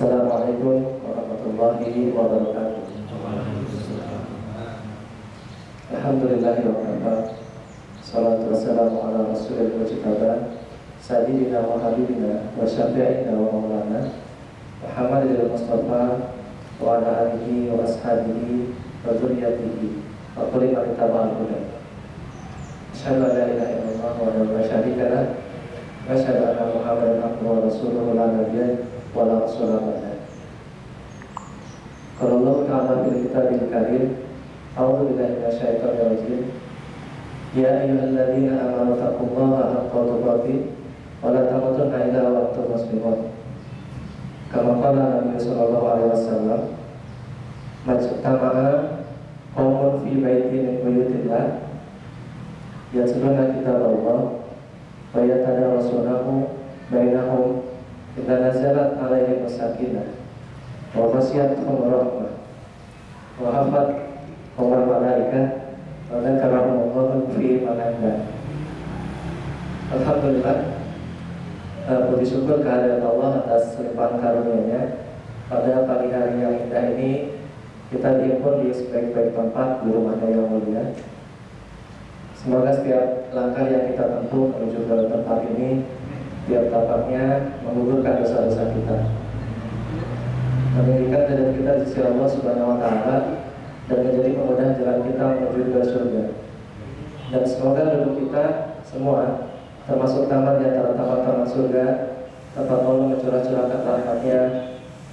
Assalamualaikum warahmatullahi wabarakatuh. Alhamdulillahirrahmanirrahim. Salatu wassalamu ala rasulil mujtaba Sayyidina wa habibina wa syafi'ina wa maulana Muhammadil Mustafa wa ala alihi wa ashabihi wa dzurriyyatihi wa kulli man ittaba'al huda. Asyhadu an la ilaha illallah wa la syarika lah wa asyhadu anna Muhammadan abduhu wa rasuluhu la nabiyya wa la rasula ba'da. Qala Allah ta'ala fil kitabil karim, a'udzu billahi minasyaitonir rajim. Ya ayyuhalladzina amanu taqullaha haqqa tuqatih wa la tamutunna illa wa antum muslimun. Kama qala Nabi sallallahu alaihi wasallam, majtama'a qaumun fi baitin min buyutillah yatluna kitaballah wa yatadarasunahu bainahum illa nazalat alaihim sakinah wa ghashiyatuhum rahmah wa hafathum malaikah wa dzakarahumullahu fi man indah. Alhamdulillah, puji syukur kehadirat Allah atas limpahan karunia-Nya. Pada pagi hari yang indah ini kita dihimpun di sebaik-baik tempat di rumahnya yang mulia. Semoga setiap langkah yang kita tempuh menuju ke tempat ini, tiap tapaknya menggugurkan dosa-dosa kita, meninggikan derajat kita di sisi Allah Subhanahu wa Ta'ala, dan menjadi pemudah jalan kita menuju ke surga. Dan semoga duduk kita semua termasuk taman di antara taman-taman surga, tempat Allah mencurah-curahkan rahmat-Nya,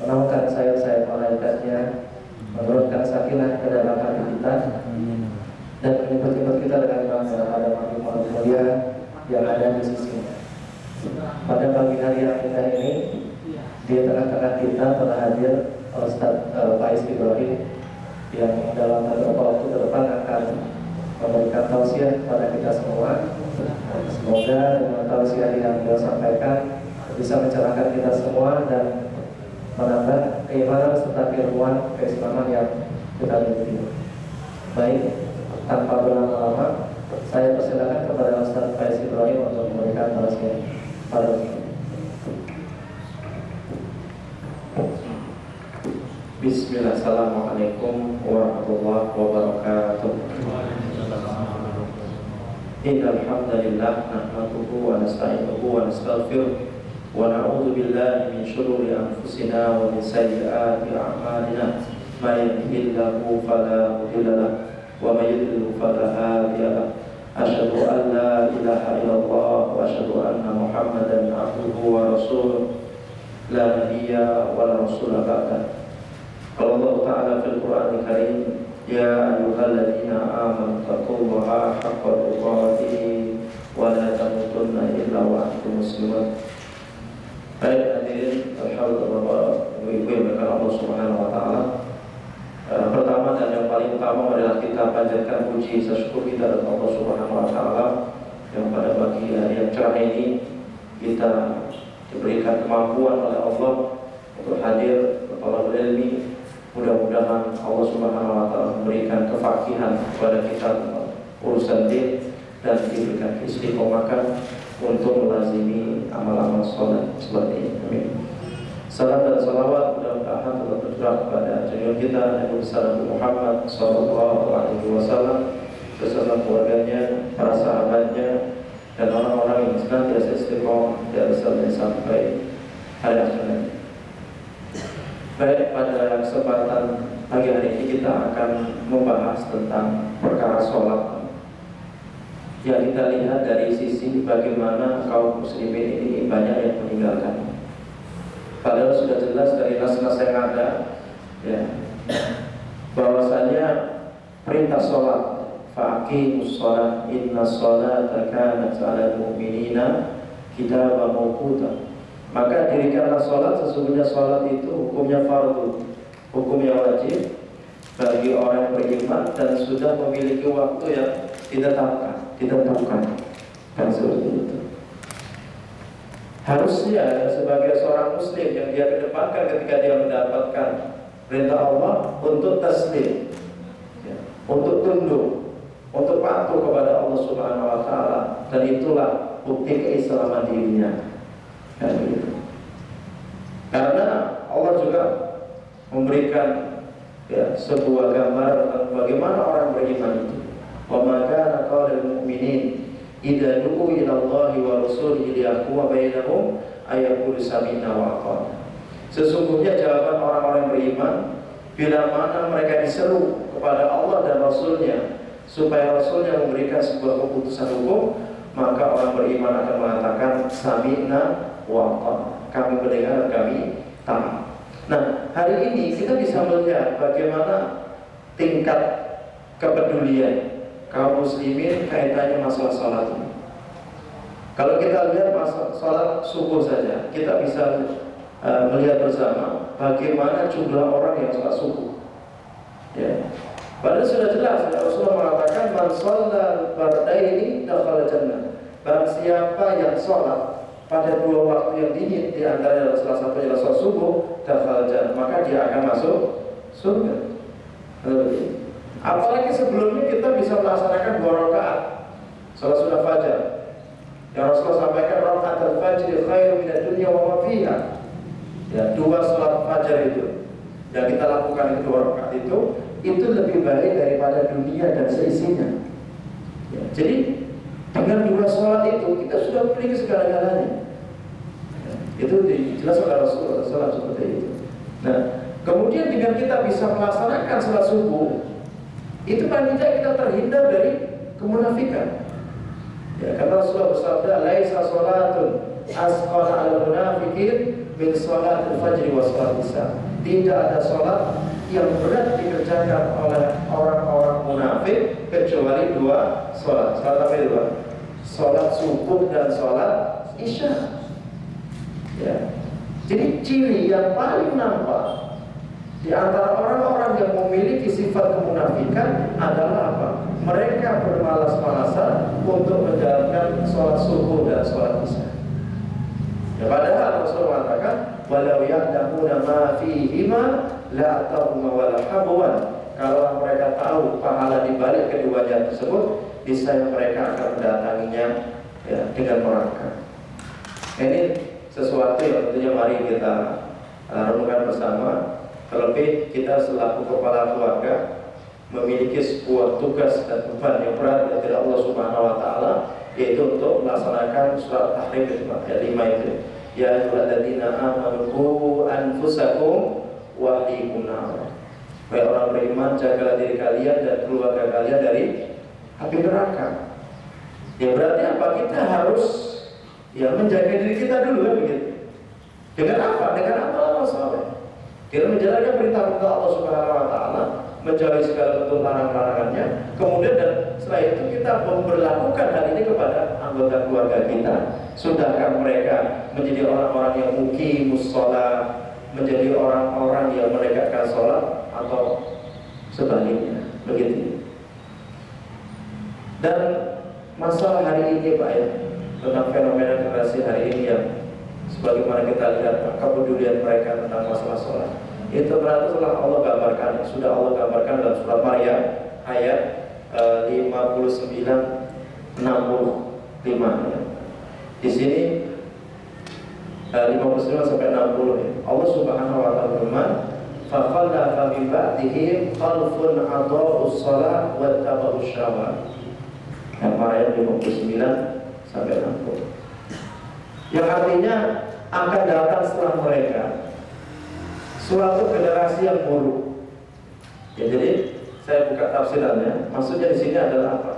menaungkan sayap-sayap malaikat-Nya, menurunkan sakinah ke dalam hati kita, dan menyebut-nyebut kita dengan bangsa pada makhluk mulia yang ada di sisinya. Pada pagi hari yang indah ini, di tengah-tengah kita telah hadir Ustaz Faiz Ibrahim yang dalam beberapa waktu ke depan akan memberikan tausiah kepada kita semua. Semoga dengan tausiah yang beliau sampaikan bisa mencerahkan kita semua dan menambah keimanan serta keilmuan keislaman yang kita miliki. Baik, tanpa berlama-lama, saya persilakan kepada Ustaz Faiz Ibrahim untuk memberikan tausiah pada kita. Bismillah, assalamualaikum warahmatullahi wabarakatuh. Innal hamdalillah nahmaduhu wa nasta'inuhu wa nastaghfiruh wa na'udzu billahi min shururi anfusina wa min sayyiati a'malina. May yahdihillahu fala mudilla lahu wa may yudlil fala hadiya lahu. Asyhadu an la ilaha illallah wa asyhadu anna Muhammadan abduhu wa rasuluh la nabiyya wa la rasula ba'da. Qala Allah Ta'ala fil Qur'anil Karim, ya ayyuhalladzina amanu taqullaha haqqa tuqatih wa la tamutunna illa wa antum muslimun. Baik hadirin, alhamdulillah, ibu-ibu yang berkah Allah Subhanahu wa Ta'ala. Pertama dan yang paling utama adalah kita panjatkan puji syukur kita kepada Allah Subhanahu wa Ta'ala yang pada pagi hari yang cerah ini kita diberikan kemampuan oleh Allah untuk hadir bertolak ilmi. Mudah-mudahan Allah Subhanahu wa Ta'ala memberikan kefakihan kepada kita urusan din dan diberikan istiqomah untuk melazimi amal-amal sholat seperti ini. Amin. Salam dan salawat mudah-mudahan telah tercurah kepada junjungan kita Nabi Muhammad sallallahu alaihi wasallam beserta keluarganya, para sahabatnya, dan orang-orang yang senantiasa istiqomah dari sampai hari akhir. Baik, pada kesempatan pagi hari ini kita akan membahas tentang perkara sholat yang kita lihat dari sisi bagaimana kaum muslimin ini banyak yang meninggalkan. Padahal sudah jelas dari nas-nas yang ada, ya, bahwasanya perintah sholat, faqimus sholat, inna sholata kanat 'alal mu'minina kitaban mawquta. Maka dirikanlah sholat, sesungguhnya sholat itu hukumnya fardu, hukumnya wajib bagi orang yang beriman dan sudah memiliki waktu yang ditentukan. Dan seperti itu. Harusnya sebagai seorang muslim yang dia kedepankan ketika dia mendapatkan perintah Allah untuk taslim, ya, untuk tunduk, untuk patuh kepada Allah Subhanahu wa Ta'ala, dan itulah bukti keislaman dirinya. Karena Allah juga memberikan sebuah gambar tentang bagaimana orang beriman itu. Wa ma kana qaulul mu'minin idza du'u ila Allahi wa rasulihi liyahkuma bainahum ayaqulu sami'na wa ata'na. Sesungguhnya jawaban orang-orang beriman bila mana mereka diseru kepada Allah dan Rasulnya supaya Rasulnya memberikan sebuah keputusan hukum, maka orang beriman akan mengatakan sami'na wa ata'na, kami mendengar, kami taat. Nah, hari ini kita bisa melihat bagaimana tingkat kepedulian kaum muslimin kaitannya masalah sholat ini. Kalau kita lihat masalah sholat subuh saja, kita bisa melihat bersama bagaimana jumlah orang yang sholat subuh. Ya. Padahal sudah jelas Rasulullah mengatakan man shalla bardaini dakhala jannah. Barang siapa yang sholat pada dua waktu yang dingin, di antara salah satu adalah sholat subuh, dakhala jannah, maka dia akan masuk surga. Apalagi sebelumnya kita bisa melaksanakan 2 rakaat salat sunnah fajar yang Rasulullah sampaikan, rakaatul fajri khairu minad dunya wa ma fiha. Ya, 2 salat fajar itu yang kita lakukan itu 2 rakaat itu lebih baik daripada dunia dan seisinya. Ya, jadi dengan 2 salat itu kita sudah memiliki segala-galanya. Ya, itu dijelaskan oleh Rasulullah SAW seperti itu. Nah, kemudian dengan kita bisa melaksanakan salat subuh, itu paling tidak kita terhindar dari kemunafikan. Ya, karena Rasulullah bersabda, laisa sholatun asqala 'alal munafiqin min sholatil fajri wa sholatil isya. Tidak ada sholat yang berat dikerjakan oleh orang-orang munafik kecuali 2 sholat. Sholat apa itu? Sholat subuh dan sholat isya. Ya. Jadi ciri yang paling nampak di antara orang-orang yang memiliki sifat kemunafikan adalah apa? Mereka bermalas-malasan untuk menjalankan sholat subuh dan sholat isya. Ya, padahal Rasulullah mengatakan, walau ya'lamuna ma fihima la atahuma wala habwan. Kalau mereka tahu pahala di balik keduanya tersebut, niscaya mereka akan mendatanginya dengan merangkak. Ini sesuatu yang tentunya mari kita renungkan bersama. Terlebih kita selaku kepala keluarga memiliki sebuah tugas dan beban yang berat dari Allah Subhanahu wa taala, yaitu untuk melaksanakan surat Tahrim ayat 5 itu. Ya ayyuhalladzina amanu qu anfusakum wa ahlikum nar. Wahai orang beriman, jagalah diri kalian dan keluarga kalian dari api neraka. Ya berarti apa? Kita harus menjaga diri kita dulu, kan begitu. Dengan apa? Dengan amal saleh. Kita menjalankan perintah-perintah Allah Subhanahu wa taala, menjauhi segala bentuk larangan-larangannya. Kemudian dan setelah itu kita memperlakukan hal ini kepada anggota keluarga kita. Sudahkah mereka menjadi orang-orang yang muqimus shalah, menjadi orang-orang yang menegakkan sholat, atau sebaliknya, begitu. Dan masalah hari ini Pak tentang fenomena generasi hari ini yang sebagaimana kita lihat kepedulian mereka tentang masalah sholat, itu berarti telah Allah gambarkan, sudah Allah gambarkan dalam surat Maryam ayat 59-65 ya. Di sini 59 sampai 60 ya. Allah Subhanahu wa taala berfirman, fa khalafa min ba'dihim khalfun adaa'us shalah wattaba'us syahwat. Ayat 59 sampai 60. Yang artinya akan datang setelah mereka suatu generasi yang buruk. Ya, jadi saya buka tafsirannya. Maksudnya di sini adalah apa?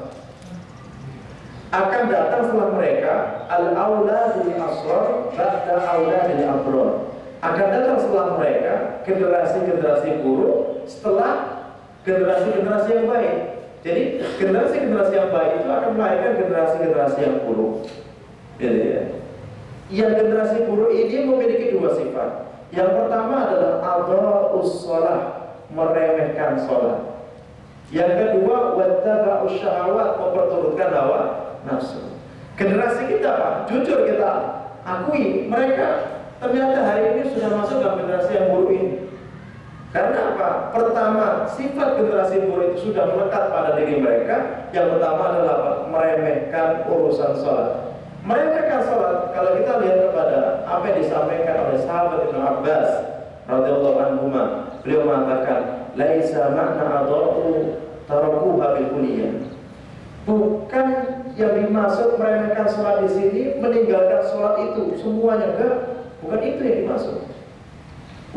Akan datang setelah mereka al-aula bil asrar ba'da aula bil abrar. Akan datang setelah mereka generasi-generasi buruk setelah generasi-generasi yang baik. Jadi generasi-generasi yang baik itu akan melahirkan generasi-generasi yang buruk. Jadi ya. Yang generasi buruk ini memiliki 2 sifat. Yang pertama adalah adaa'us shalah, meremehkan sholat. Yang kedua wattaba'us syahawat, memperturutkan hawa nafsu. Generasi kita Pak, jujur kita akui, mereka ternyata hari ini sudah masuk dalam generasi yang buruk ini. Karena apa? Pertama, sifat generasi buruk itu sudah melekat pada diri mereka. Yang pertama adalah apa? Meremehkan urusan sholat. Meremehkan sholat. Kalau kita lihat kepada apa yang disampaikan oleh sahabat Ibnu Abbas radhiyallahu anhuma, beliau mengatakan, laisa makna adha'u tarakuha bil kulliyah. Bukan yang dimaksud meremehkan sholat di sini meninggalkan sholat itu semuanya, enggak. Bukan itu yang dimaksud.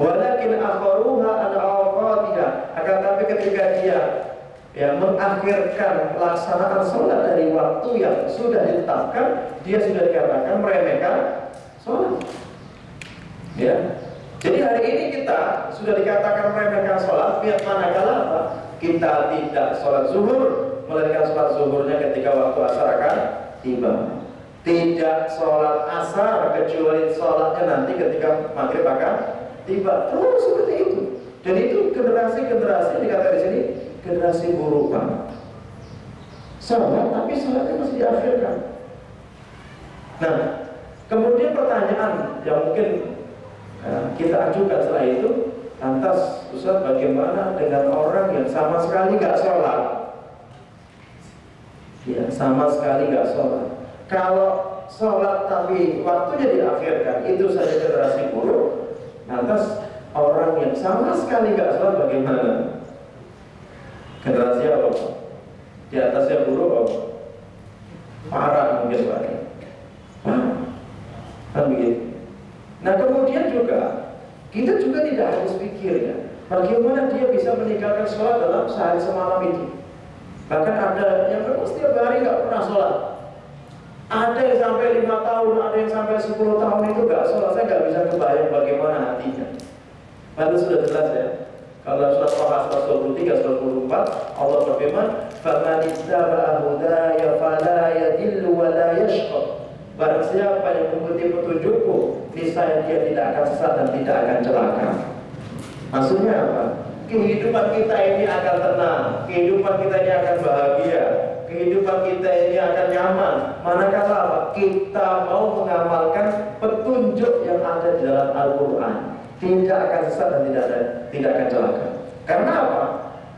Walakin akharuha an awqatiha, akan tapi ketika dia mengakhirkan pelaksanaan sholat dari waktu yang sudah ditetapkan, dia sudah dikatakan meremehkan sholat. Ya. Jadi hari ini kita sudah dikatakan meremehkan sholat, biar manakala apa? Kita tidak sholat zuhur, melainkan sholat zuhurnya ketika waktu asar akan tiba. Tidak sholat asar kecuali sholatnya nanti ketika maghrib akan tiba. Terus seperti itu. Dan itu generasi-generasi dikatakan di sini generasi buruk banget. Sholat tapi sholatnya masih diakhirkan. Nah, kemudian pertanyaan yang mungkin kita ajukan setelah itu, lantas Ustaz, bagaimana dengan orang yang sama sekali gak sholat? Ya, sama sekali gak sholat. Kalau sholat tapi waktunya diakhirkan, itu saja generasi buruk. Lantas orang yang sama sekali gak sholat bagaimana? Generasi apa? Di atasnya buruk apa? Parah mungkin Pak. Kan begitu. Nah kemudian juga kita juga tidak harus pikir ya, bagaimana dia bisa meninggalkan sholat dalam sehari semalam itu. Bahkan ada yang memang setiap hari nggak pernah sholat. Ada yang sampai 5 tahun, ada yang sampai 10 tahun itu nggak sholat. Saya nggak bisa kebayang bagaimana hatinya. Lalu sudah jelas ya. Kalau surat Taha 123, 124, Allah berfirman, "Faman ittaba'a hudaya fala yadillu wa la yashqa." Barang siapa yang mengikuti petunjukku, niscaya dia tidak akan sesat dan tidak akan celaka. Maksudnya apa? Kehidupan kita ini akan tenang, kehidupan kita ini akan bahagia, kehidupan kita ini akan nyaman. Manakala apa? Kita mau mengamalkan petunjuk yang ada di dalam Al-Quran, tidak akan sesat dan tidak akan celaka. Karena apa?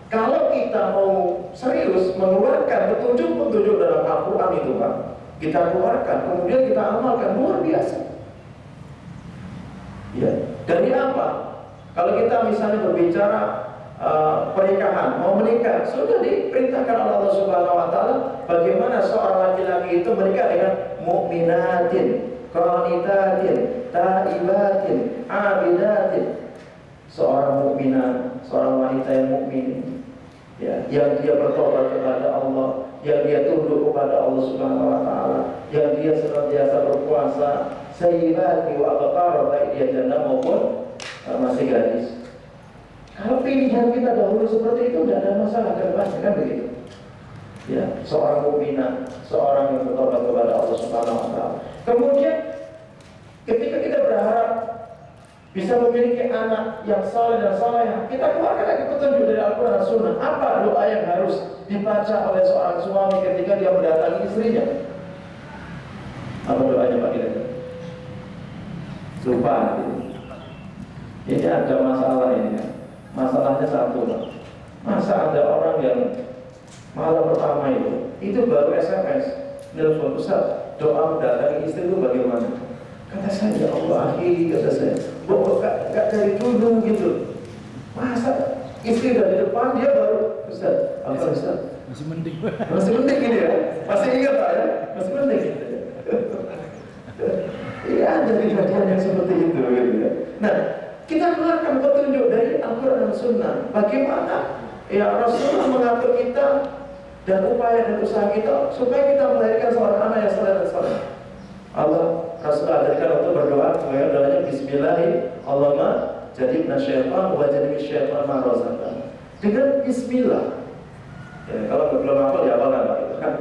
Kalau kita mau serius mengeluarkan petunjuk-petunjuk dalam Al-Quran itu, Pak, kita keluarkan, kemudian kita amalkan, luar biasa. Ya, dari apa? Kalau kita misalnya berbicara pernikahan, mau menikah, sudah diperintahkan oleh Allah Subhanahu Wa Taala bagaimana seorang laki-laki itu menikah dengan mukminatin, qanitatin, taibatin, abidatin. Seorang mukminah, seorang wanita yang mukmin, ya, yang dia bertobat kepada Allah, yang dia tunduk kepada Allah Subhanahu Wa Taala, yang dia senantiasa berpuasa, sayyibati wa abqar, baik dia janda maupun masih gadis. Kalau pilihan kita dahulu seperti itu, tidak ada masalah ke depannya, kan begitu? Ya, seorang mukminah, seorang yang bertobat kepada Allah Subhanahu Wa Taala. Kemudian, ketika kita berharap bisa memiliki anak yang saleh dan salehah, kita keluarkan lagi petunjuk dari Al-Quran dan Sunnah. Apa doa yang harus dibaca oleh seorang suami ketika dia mendatangi istrinya? Apa doanya Pak kira-kira? Lupa. Ini ada masalah ini ya. Masalahnya satu, Pak. Masa ada orang yang malam pertama itu baru SMS, nelfon, Ustaz, doa mendatangi istri itu bagaimana? Kata saya, ya Allah, kata saya, kok gak dari dulu gitu. Masa istri udah di depan, dia baru, Ustaz, apa Ustaz? Masih mending. Masih mending ini ya? Masih ingat Pak ya? Masih mending gitu ya? Iya, ada kejadian yang seperti itu gitu ya. Nah, kita keluarkan petunjuk dari Al-Quran dan Sunnah. Bagaimana ya Rasulullah mengatur kita dan upaya dan usaha kita supaya kita melahirkan seorang anak yang saleh dan saleh. Allah Rasul ajarkan untuk berdoa, kemudian doanya Bismillahirrahmanirrahim. Allahumma jadibna syaitan wa jadib syaitan ma razaqtana. Dengan Bismillah. Ya, kalau belum hafal ya hafalkan Pak, itu kan.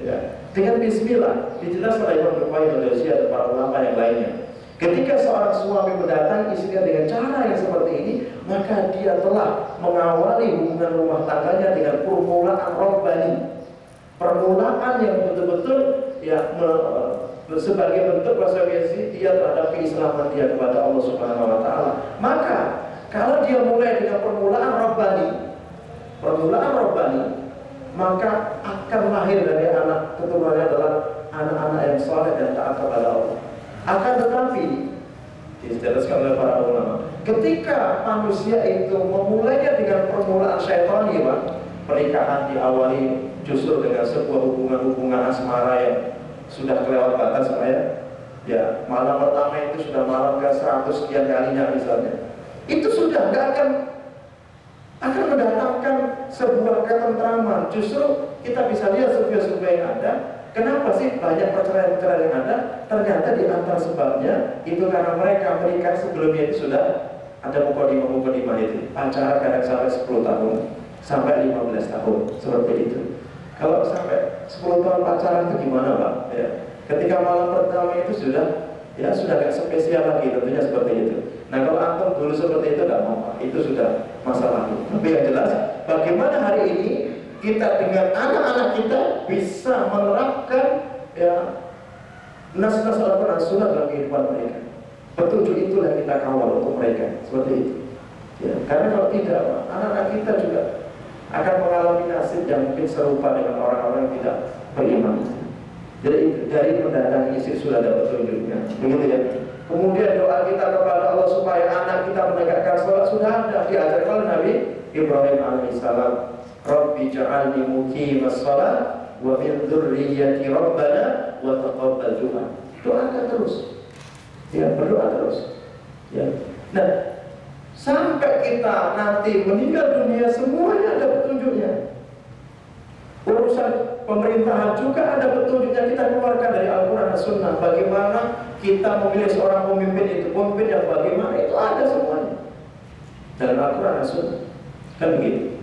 Ya. Dengan Bismillah dijelaskan oleh Imam Bukhari dan para ulama yang lainnya. Ketika seorang suami mendatangi istrinya dengan cara yang seperti ini, maka dia telah mengawali hubungan rumah tangganya dengan permulaan Rabbani. Permulaan yang betul-betul ya sebagai bentuk konsekuensi dia terhadap keislaman dia kepada Allah Subhanahu Wa Taala. Maka kalau dia mulai dengan permulaan Rabbani, maka akan lahir dari anak keturunannya adalah anak-anak yang saleh dan taat kepada Allah. Akan tetapi dijelaskan oleh para ulama, ketika manusia itu memulainya dengan permulaan syaitan, Pak, pernikahan diawali justru dengan sebuah hubungan asmara yang sudah kelewat batas, Pak ya. Ya, malam pertama itu sudah malam ke 100 sekian kalinya misalnya. Itu sudah nggak akan mendatangkan sebuah ketentraman. Justru kita bisa lihat survei-survei yang ada. Kenapa sih banyak perceraian-perceraian yang ada? Ternyata di antara sebabnya itu karena mereka menikah sebelumnya itu sudah ada mukadimah itu. Pacaran kadang sampai 10 tahun, sampai 15 tahun, seperti itu. Kalau sampai 10 tahun pacaran itu gimana, Pak? Ya. Ketika malam pertama itu sudah gak spesial lagi, tentunya seperti itu. Nah, kalau antum dulu seperti itu tidak mau, itu sudah masa lalu. Tapi yang jelas, bagaimana hari ini kita dengan anak-anak kita bisa menerapkan nas-nas Al-Quran Sunnah dalam kehidupan mereka. Petunjuk itulah yang kita kawal untuk mereka, seperti itu. Ya, karena kalau tidak, anak-anak kita juga akan mengalami nasib yang mungkin serupa dengan orang-orang yang tidak beriman. Jadi dari mendatangi istri sudah ada petunjuknya, begitu ya. Kemudian doa kita kepada Allah supaya anak kita menegakkan sholat sudah ada diajarkan oleh Nabi Ibrahim alaihissalam. Rabbi ja'alni muqimas sholat wa min dzurriyyati rabbana wa taqabbal du'a. Doakan terus, ya, berdoa terus. Ya. Nah, sampai kita nanti meninggal dunia semuanya ada petunjuknya. Urusan pemerintahan juga ada petunjuknya, kita keluarkan dari Al-Quran dan Sunnah. Bagaimana kita memilih seorang pemimpin itu, pemimpin yang bagaimana, itu ada semuanya dalam Al-Quran dan Sunnah. Kan begitu.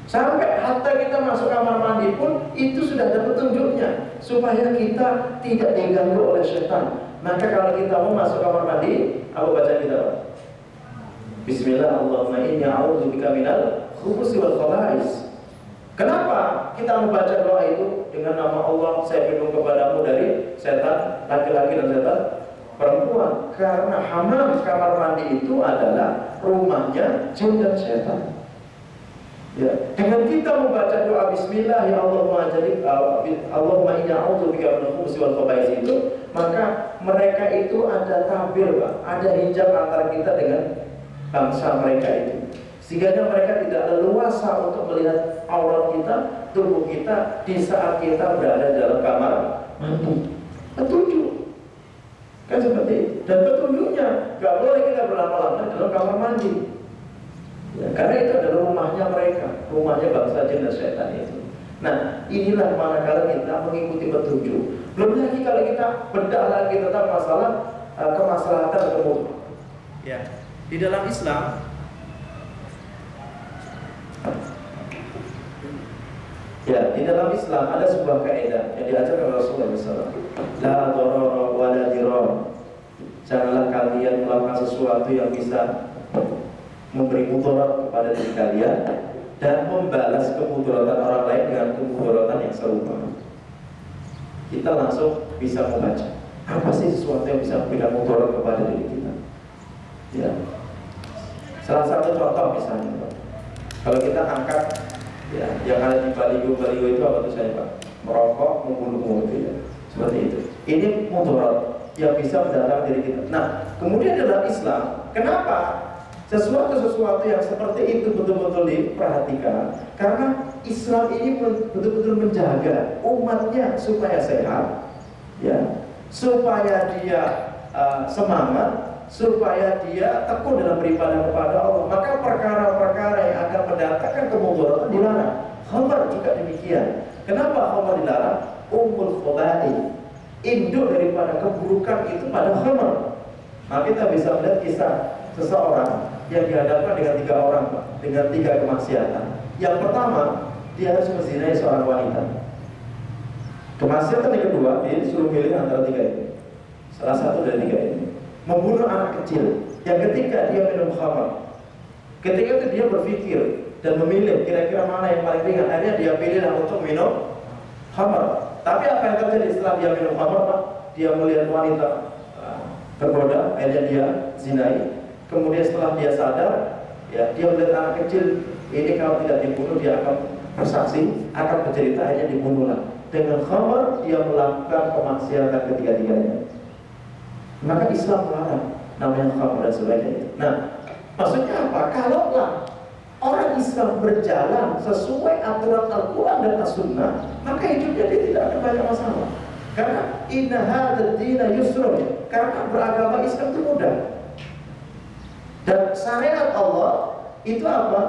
Sampai hatta kita masuk kamar mandi pun itu sudah ada petunjuknya, supaya kita tidak diganggu oleh syaitan. Maka kalau kita mau masuk kamar mandi, apa baca kita, Pak? Bismillah, Allahumma inni a'udzubika minal khubuthi wal khaba'is. Kenapa kita membaca doa itu dengan nama Allah, saya berlindung kepadamu dari setan laki-laki dan setan perempuan? Karena hammam kamar mandi itu adalah rumahnya jin dan setan. Ya, dengan kita membaca doa Bismillah ya Allahumma inni a'udzubika minal khubuthi wal khaba'is itu, maka mereka itu ada tabir, Pak, ada hijab antara kita dengan bangsa mereka itu. Sehingga mereka tidak leluasa untuk melihat aurat kita, tubuh kita di saat kita berada dalam kamar mandi. Petunjuk, kan seperti itu. Dan petunjuknya gak boleh kita berlama-lama dalam kamar mandi, ya, karena itu adalah rumahnya mereka, rumahnya bangsa jin dan setan itu. Nah, inilah manakala kita mengikuti petunjuk. Belum lagi kalau kita bedah lagi tentang masalah kemaslahatan umum. Ya, di dalam Islam, ya, di dalam Islam ada sebuah kaidah yang diajarkan Rasulullah SAW. La dharara wa la dirar. Janganlah kalian melakukan sesuatu yang bisa memberi mudarat kepada diri kalian dan membalas kemudaratan orang lain dengan kemudaratan yang serupa. Kita langsung bisa membaca apa sih sesuatu yang bisa memberikan mudarat kepada diri kita. Ya. Salah satu contoh misalnya, kalau kita angkat, ya, yang ada di baligo itu apa tuh saya, Pak? Merokok, membunuh itu, ya. Seperti itu. Ini mudarat yang bisa mendatang diri kita. Nah, kemudian dalam Islam, kenapa sesuatu yang seperti itu betul-betul diperhatikan? Karena Islam ini betul-betul menjaga umatnya supaya sehat, ya, supaya dia semangat, supaya dia tekun dalam beribadah kepada Allah. Maka perkara-perkara yang akan mendatangkan kemudaratan dilarang. Khamar juga demikian. Kenapa khamar dilarang? Ummul khaba'i, induk daripada keburukan itu pada khamar. Nah, kita bisa melihat kisah seseorang yang dihadapkan dengan 3 orang, Pak, dengan 3 kemaksiatan. Yang pertama, dia harus menzinai seorang wanita. Kemaksiatan yang kedua, dia disuruh milih antara 3 itu. Salah satu dari 3 ini. Membunuh anak kecil. Yang ketiga, dia minum khamar. Ketika itu dia berpikir dan memilih kira-kira mana yang paling ringan. Akhirnya dia pilihlah untuk minum khamar. Tapi apa yang terjadi setelah dia minum khamar, Pak? Dia melihat wanita tergoda, akhirnya dia zinai. Kemudian setelah dia sadar, ya, dia melihat anak kecil ini kalau tidak dibunuh dia akan bersaksi, akan bercerita, akhirnya dibunuhlah. Dengan khamar dia melakukan kemaksiatan ketiga-tiganya. Maka Islam melarang namanya khamar dan sebagainya. Nah, Maksudnya apa? Kalaulah orang Islam berjalan sesuai aturan Al-Quran dan As-Sunnah, maka hidupnya dia tidak ada banyak masalah. Karena inna hadzal dina yusrun, karena beragama Islam itu mudah. Dan syariat Allah itu apa?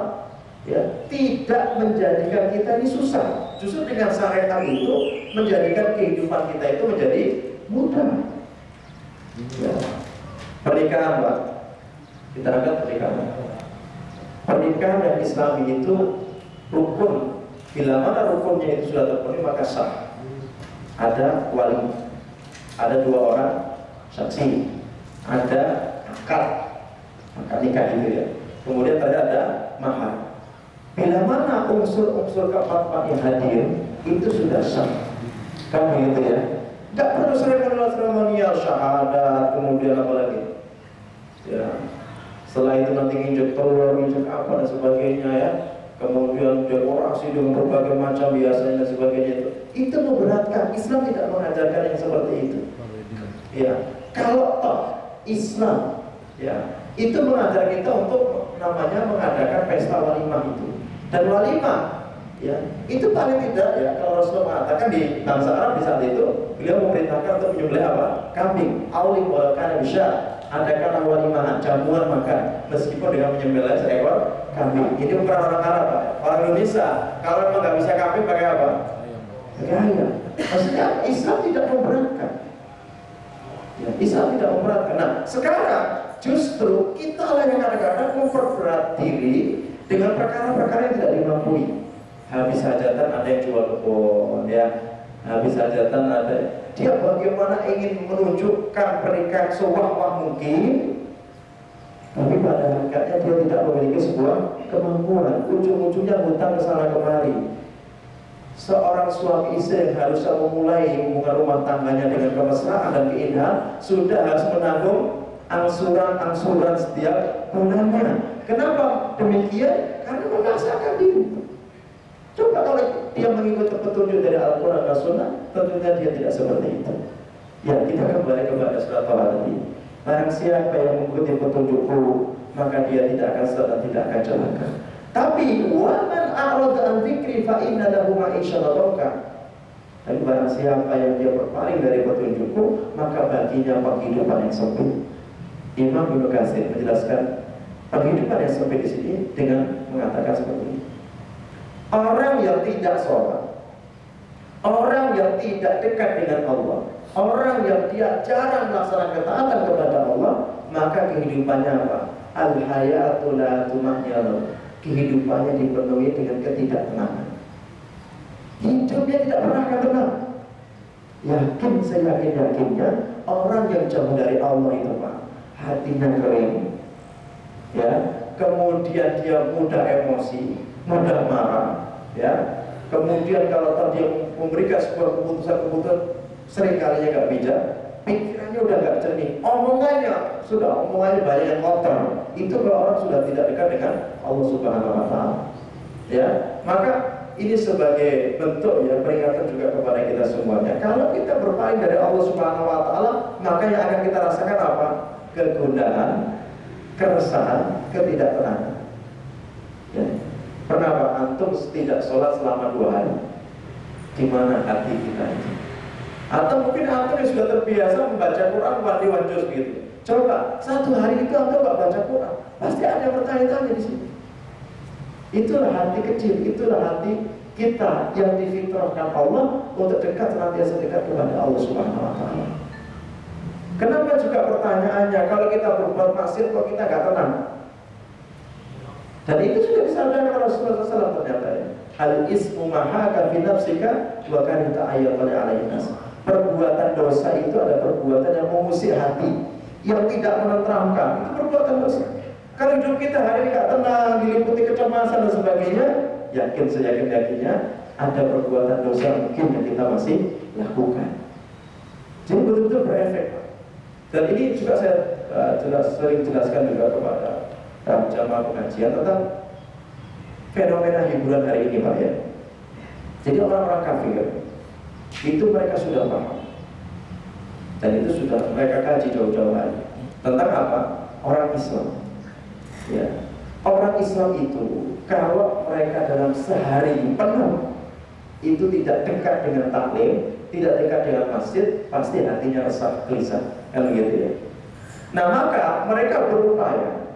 Ya, tidak menjadikan kita ini susah. Justru dengan syariat itu menjadikan kehidupan kita itu menjadi mudah. Ya. Pernikahan, Pak. Kita angkat pernikahan. Pernikahan yang Islami itu rukun. Bila mana rukunnya itu sudah terpenuhi maka sah. Ada wali, ada 2 orang saksi, ada akad nikah itu ya. Kemudian ada mahar. Bila mana unsur-unsur keempat yang hadir itu sudah sah. Kan begitu ya. Tidak perlu seremonial syahadat, kemudian apa lagi? Ya. Setelah itu nanti injek telur, injek apa dan sebagainya ya. Kemudian dekorasi dengan berbagai macam biasanya dan sebagainya itu memberatkan. Islam tidak mengajarkan yang seperti itu. Ya, kalau toh Islam ya itu mengajar kita untuk namanya mengadakan pesta walimah itu. Dan walimah ya itu paling tidak ya kalau Rasulullah mengatakan di bangsa Arab di saat itu beliau memerintahkan untuk menyembelih apa? Kambing. Aulim wa kana bisya. Adakanlah walimah, jamuan makan meskipun dengan menyembelih seekor kambing. Ini bukan orang Arab, Pak. Orang Indonesia kalau memang nggak bisa kambing pakai apa? Pakai ayam. Maksudnya Islam tidak memberatkan. Ya, Islam tidak memberatkan. Nah, sekarang justru kita yang kadang-kadang memperberat diri dengan perkara-perkara yang tidak dimampui. Habis hajatan ada yang jual kebun, ya. Habis hajatan ada. Dia bagaimana ingin menunjukkan pernikahan sewah-wah mungkin, tapi pada hakikatnya dia tidak memiliki sebuah kemampuan. Ujung-ujungnya hutang kesana kemari. Seorang suami istri yang harusnya memulai hubungan rumah tangganya dengan kemesraan dan keindahan sudah harus menanggung angsuran setiap bulannya. Kenapa demikian? Karena memaksakan diri. Coba kalau dia mengikuti petunjuk dari Al-Quran dan Sunnah, tentunya dia tidak seperti itu. Ya, kita kembali kepada surat Al tadi. Barang siapa yang mengikuti petunjukku, maka dia tidak akan sesat dan tidak akan celaka. Tapi waman a'rada an dzikri fa inna lahu ma'isyatan dhanka. Tapi barang siapa yang dia berpaling dari petunjukku, maka baginya penghidupan yang sempit. Imam Ibnu Katsir menjelaskan penghidupan yang sempit di sini dengan mengatakan seperti ini. Orang yang tidak sholat, orang yang tidak dekat dengan Allah, orang yang dia jarang melaksanakan ketaatan kepada Allah, maka kehidupannya apa? Al-hayatu la tumahyal. Kehidupannya dipenuhi dengan ketidaktenangan. Hidupnya tidak pernah akan tenang. Yakin, saya yakinnya orang yang jauh dari Allah itu Pak, hatinya kering, ya. Kemudian dia mudah emosi, mudah marah, ya. Kemudian kalau dia memberikan sebuah keputusan sering kalinya gak bijak, pikirannya udah gak jernih, omongannya banyak yang kotor. Itu kalau orang sudah tidak dekat dengan Allah Subhanahu Wa Taala, ya. Maka ini sebagai bentuk ya peringatan juga kepada kita semuanya. Kalau kita berpaling dari Allah Subhanahu Wa Taala, maka yang akan kita rasakan apa? Kegundahan, keresahan, ketidaktenangan. Ya. Pernah Pak antum tidak sholat selama 2 hari? Di mana hati kita itu? Atau mungkin antum yang sudah terbiasa membaca Quran wajib gitu. Coba 1 hari itu antum nggak baca Quran, pasti ada bertanya-tanya di sini. Itulah hati kecil, itulah hati kita yang difitrahkan Allah untuk dekat senantiasa dekat kepada Allah Subhanahu Wa Taala. Kenapa juga pertanyaannya kalau kita berbuat maksiat kok kita nggak tenang? Dan itu sudah disampaikan Rasulullah SAW ternyata ya. Al-ismu mahaka fi nafsika wa karita ayyatan alaihi nas. Perbuatan dosa itu ada perbuatan yang mengusik hati, yang tidak menenteramkan. Itu perbuatan dosa. Kalau hidup kita hari ini nggak tenang, diliputi kecemasan dan sebagainya, yakin seyakin-yakinnya ada perbuatan dosa mungkin yang kita masih lakukan. Jadi betul-betul berefek. Dan ini juga saya sering jelaskan juga kepada jamaah pengajian tentang fenomena hiburan hari ini Pak ya. Jadi orang-orang kafir itu mereka sudah paham, dan itu sudah mereka kaji jauh-jauh hari tentang apa? Orang Islam. Ya, orang Islam itu kalau mereka dalam sehari penuh itu tidak dekat dengan taklim, tidak dekat dengan masjid, pasti hatinya resah, gelisah, kan begitu ya. Nah maka mereka berupaya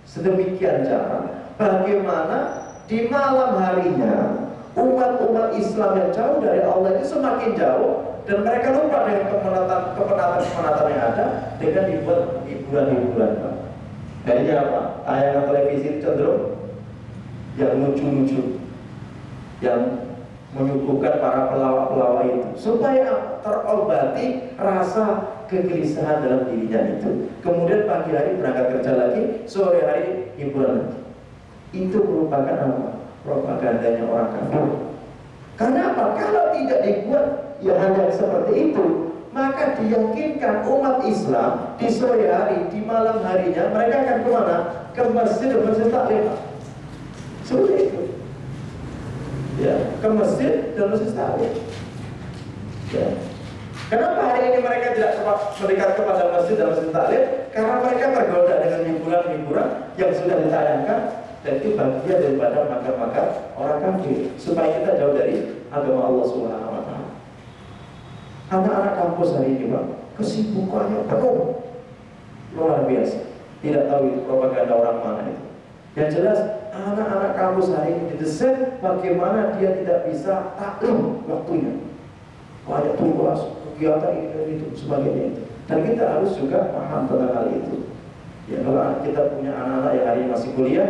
sedemikian cara bagaimana di malam harinya umat-umat Islam yang jauh dari Allah itu semakin jauh, dan mereka lupa dengan kepenatan yang ada dengan dibuat hiburan-hiburan. Akhirnya apa? Tayangan televisi cenderung yang lucu-lucu, yang menyuguhkan para pelawak-pelawak itu, supaya terobati rasa kegelisahan dalam dirinya itu. Kemudian pagi hari berangkat kerja lagi, sore hari hiburan lagi. Itu merupakan apa? Propagandanya orang kafir. Karena apa? Kalau tidak dibuat ya hal yang seperti itu, maka diyakinkan umat Islam di sore hari, di malam harinya mereka akan kemana? Ke masjid dan masjid taklim. Seperti itu. Ya, ke masjid dan masjid taklim. Ya. Kenapa hari ini mereka tidak mendekat kepada masjid dan masjid taklim? Karena mereka tergoda dengan hiburan-hiburan yang sudah ditayangkan, dan itu bagian daripada makar-makar orang kafir supaya kita jauh dari agama Allah Subhanahu wa taala. Anak-anak kampus hari ini, Pak, kesibukannya penuh, luar biasa. Tidak tahu itu propaganda orang mana itu. Yang jelas anak-anak kampus hari ini didesain bagaimana dia tidak bisa taklim waktunya. Banyak tugas, kegiatan ini dan itu sebagainya itu. Dan kita harus juga paham tentang hal itu. Ya, kalau kita punya anak-anak yang hari ini masih kuliah,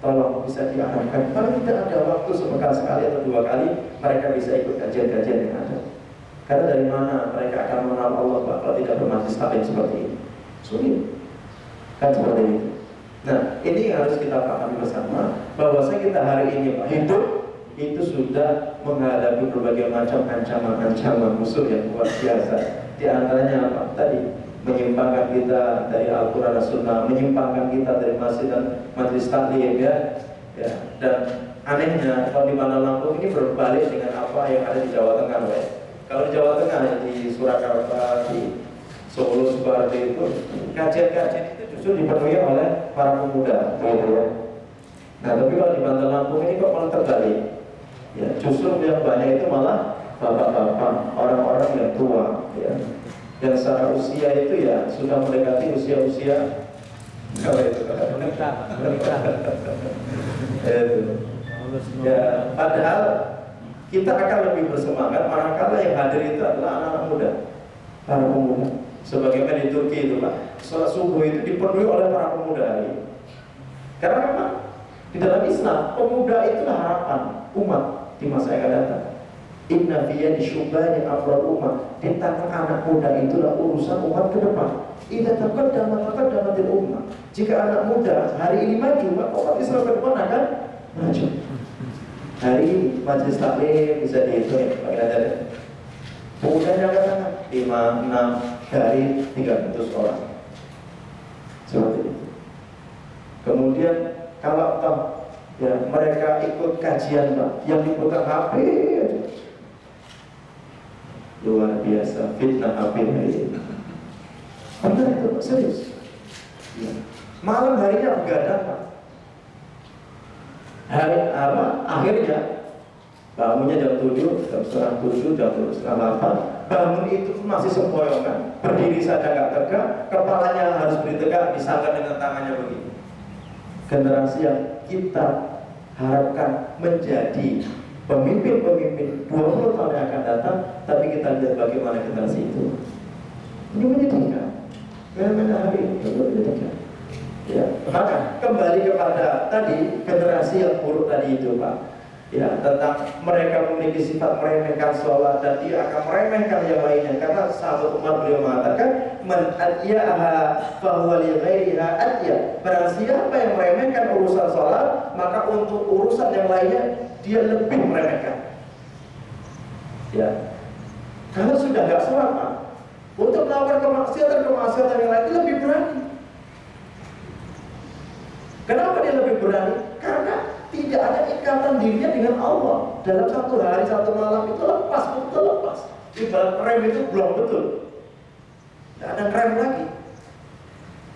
tolong bisa diarahkan. Kalau tidak ada waktu sepekan sekali atau 2 kali, mereka bisa ikut kajian-kajian yang ada. Karena dari mana mereka akan mengenal Allah Pak, kalau tidak bermajlis taklim seperti ini? Sulit. Kan seperti itu. Nah, ini harus kita pahami bersama, bahwasanya kita hari ini Pak, hidup itu sudah menghadapi berbagai macam ancaman-ancaman musuh yang luar biasa. Di antaranya apa? Tadi menyimpangkan kita dari Al-Quran dan Sunnah, menyimpangkan kita dari masjid dan majlis taklim, ya. Dan anehnya kalau di Bandar Lampung ini berbalik dengan apa yang ada di Jawa Tengah, ya. Kalau di Jawa Tengah, di Surakarta, di Solo, Sukoharjo itu kajian-kajian itu justru dipenuhi oleh para pemuda, gitu ya. Nah, tapi kalau di Bandar Lampung ini kok malah terbalik. Ya, justru yang banyak itu malah bapak-bapak, orang-orang yang tua, ya. Yang secara usia itu ya sudah mendekati usia-usia apa itu? Menikah. Ya, padahal kita akan lebih bersemangat manakala yang hadir itu adalah anak-anak muda, para pemuda. Sebagaimana di Turki itu Pak, sholat subuh itu dipenuhi oleh para pemuda hari ini. Karena memang di dalam Islam pemuda itulah harapan umat di masa yang akan datang. Inna fiyya disyubani afrad umat. Di tangan anak muda itulah urusan umat ke depan. Idza taqaddamatil ummah. Jika anak muda hari ini maju, maka umat Islam ke depan akan maju. Hari ini majlis taklim bisa dihitung ya, bagi ada. Pemuda yang akan 5, 6 dari 300 orang. Seperti itu. Kemudian kalau toh ya mereka ikut kajian Pak, yang dipegang HP aja. Luar biasa fitnah HP ini. Benar itu Pak, serius. Ya. Malam harinya begadang Pak. Hari apa? Akhirnya bangunnya jam 7, jam setengah 7, jam setengah 8. Bangun itu masih sempoyongan, berdiri saja nggak tegak, kepalanya harus berdiri tegak, disangga dengan tangannya begini. Generasi yang kita harapkan menjadi pemimpin-pemimpin 20 tahun yang akan datang, tapi kita lihat bagaimana generasi itu. Ini menyedihkan. Fenomena hari ini menyedihkan. Ya, maka kembali kepada tadi generasi yang buruk tadi itu Pak. Ya, tentang mereka memiliki sifat meremehkan sholat dan dia akan meremehkan yang lainnya. Karena sahabat Umar beliau mengatakan, man atyaha fahuwa li ghairiha atya. Barang siapa yang meremehkan urusan sholat, maka untuk urusan yang lainnya dia lebih meremehkan. Ya, kalau sudah nggak sholat Pak, untuk melakukan kemaksiatan yang lain dia lebih berani. Kenapa dia lebih berani? Karena tidak ada ikatan dirinya dengan Allah. Dalam satu hari, satu malam itu lepas, betul lepas. Ibarat rem itu belum betul. Tidak ada rem lagi.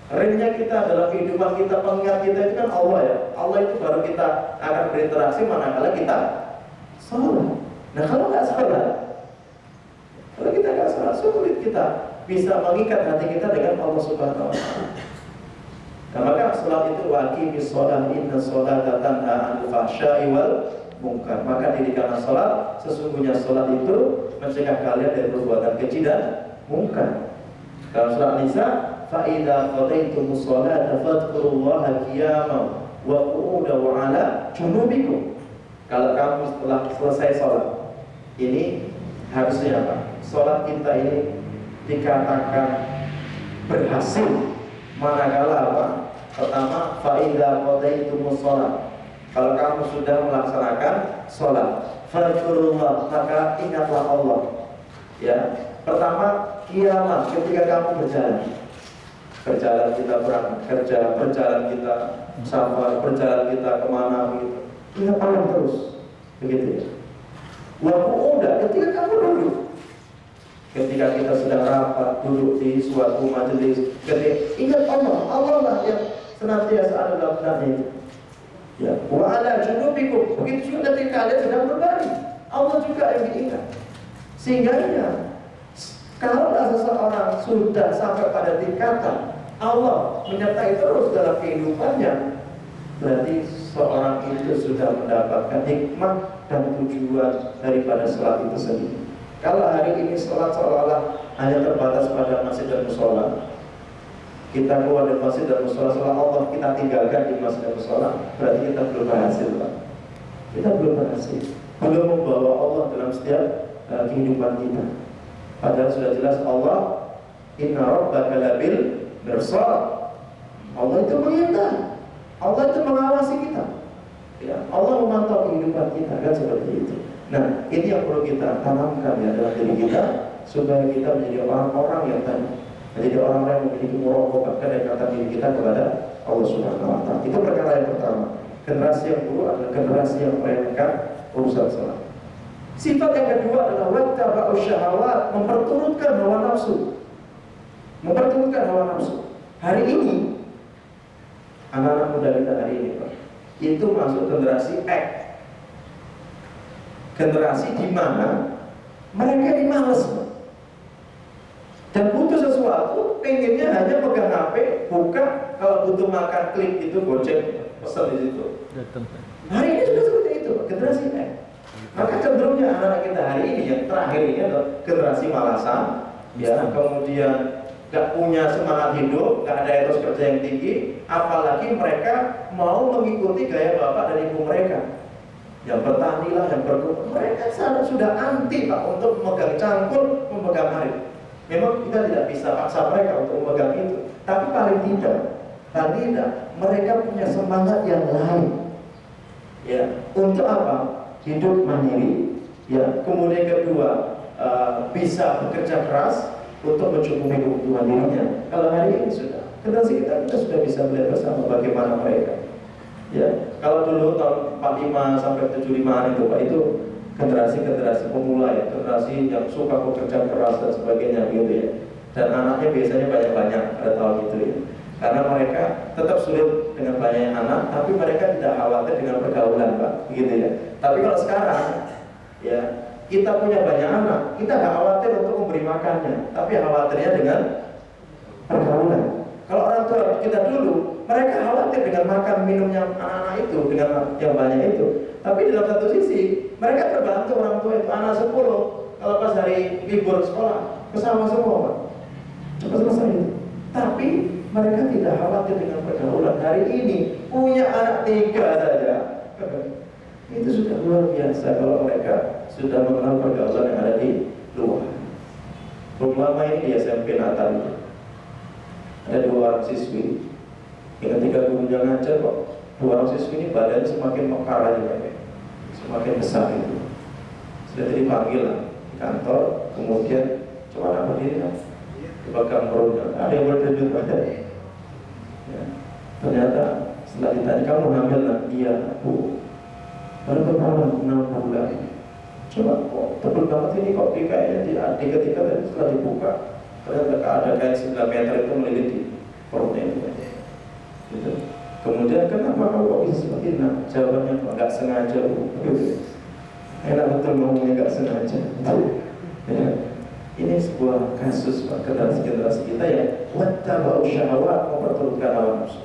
Remnya kita adalah kehidupan kita, pengingat kita itu kan Allah ya. Allah itu baru kita akan berinteraksi manakala kita sholat. Nah kalau nggak sholat, kalau kita nggak sholat, sulit kita bisa mengikat hati kita dengan Allah Subhanahu Wa Taala. Nah maka sholat itu waqimis sholat, inna sholata tanha 'anil fahsya'i wal munkar. Maka dirikanlah sholat, sesungguhnya sholat itu mencegah kalian dari perbuatan keji dan munkar. Dalam surah An-Nisa, فَإِذَا قَضَيْتُمُ الصَّلَاةَ فَاذْكُرُوا اللَّهَ قِيَامًا وَقُعُودًا وَعَلَى جُنُوبِكُمْ. Kalau kamu setelah selesai sholat, ini harusnya apa? Sholat kita ini dikatakan berhasil manakala apa? Pertama, فَإِذَا قَضَيْتُمُ الصَّلَاةَ. Kalau kamu sudah melaksanakan sholat, فَاذْكُرُوا اللَّهَ, maka ingatlah Allah. Ya, pertama kiamat ketika kamu berjalan kita berangkat kerja, berjalan kita safar, berjalan kita kemana begitu. Ingat Allah terus, begitu ya. Udah ketika kamu duduk, ketika kita sedang rapat duduk di suatu majelis, ketika ingat Allah lah yang senantiasa ada dalam benak itu. Ya, wa ala junubikum, begitu juga ketika kalian sedang berbaring, Allah juga yang diingat. Sehingga kalau seseorang sudah sampai pada tingkatan Allah menyertai terus dalam kehidupannya, berarti seorang itu sudah mendapatkan hikmah dan tujuan daripada sholat itu sendiri. Kalau hari ini sholat seolah-olah hanya terbatas pada masjid dan musola, kita keluar dari masjid dan musola, seolah Allah kita tinggalkan di masjid dan musola, berarti kita belum berhasil, Pak. Kita belum berhasil, belum membawa Allah dalam setiap kehidupan kita. Padahal sudah jelas Allah, inna rabbaka labil mirsad. Allah itu mengintai, Allah itu mengawasi kita. Ya, Allah memantau kehidupan kita, kan seperti itu. Nah, ini yang perlu kita tanamkan ya dalam diri kita, supaya kita menjadi orang-orang yang tadi, menjadi orang-orang yang memiliki muraqabah kedekatan diri kita kepada Allah Subhanahu Wa Taala. Itu perkara yang pertama. Generasi yang kedua adalah generasi yang meremehkan urusan salat. Sifat yang kedua adalah wattaba'u syahawat, memperturutkan hawa nafsu. Memperturutkan hawa nafsu. Hari ini anak-anak muda kita hari ini, Pak, itu masuk generasi X. Generasi di mana mereka ini malas, dan butuh sesuatu, pengennya hanya pegang HP, buka, kalau butuh makan klik itu Gojek, pesan di situ. Hari ini sudah seperti itu, generasi X. Maka cenderungnya anak-anak kita hari ini yang terakhir ini adalah generasi malasan, ya, kemudian gak punya semangat hidup, gak ada etos kerja yang tinggi, apalagi mereka mau mengikuti gaya bapak dan ibu mereka. Yang bertani lah, yang berkebun, mereka sudah anti, Pak, untuk memegang cangkul, memegang arit. Memang kita tidak bisa paksa mereka untuk memegang itu, tapi paling tidak mereka punya semangat yang lain. Ya, untuk apa? Hidup mandiri, ya. Kemudian kedua, bisa bekerja keras untuk mencukupi kebutuhan dirinya. Kalau hari ini sudah generasi kita sudah bisa melihat bersama bagaimana mereka. Ya, kalau dulu tahun 45 sampai 75 itu, Pak, itu generasi pemula ya, generasi yang suka bekerja keras dan sebagainya gitu ya. Dan anaknya biasanya banyak-banyak pada tahun itu ya. Karena mereka tetap sulit dengan banyaknya anak, tapi mereka tidak khawatir dengan pergaulan, Pak, gitu ya. Tapi kalau sekarang, ya, kita punya banyak anak, kita nggak khawatir untuk memberi makannya, tapi khawatirnya dengan pergaulan. Kalau orang tua kita dulu, mereka khawatir dengan makan minumnya anak-anak itu, dengan yang banyak itu. Tapi di dalam satu sisi, mereka terbantu orang tua itu, anak 10, kalau pas hari libur sekolah, kesama semua, Pak, cepat selesai itu. Tapi mereka tidak khawatir dengan pergaulan. Hari ini punya anak 3 saja, itu sudah luar biasa kalau mereka sudah mengenal pergaulan yang ada di luar. Belum lama ini di SMP Natal itu ada 2 orang siswi. Ketika gurunya ngajar kok 2 orang siswi ini badannya semakin mekar aja, semakin besar itu. Sudah dipanggil di kantor, kemudian coba berdiri lah, dipegang perutnya. Ada yang berdiri badan. Ya. Ternyata setelah ditanya, kamu hamil lah? Iya, Bu. Baru berapa? 6 bulan. Coba kok tebal banget ini, kok kayaknya di ketika tadi setelah dibuka ternyata ada kain 9 meter itu meliliti. perutnya itu. Gitu. Kemudian kenapa kau bisa seperti itu? Nah, jawabannya nggak sengaja. Enak betul ngomongnya nggak sengaja. Ya. Ini sebuah kasus generasi kita ya, wattaba'u syahawat, memperturutkan hawa nafsu.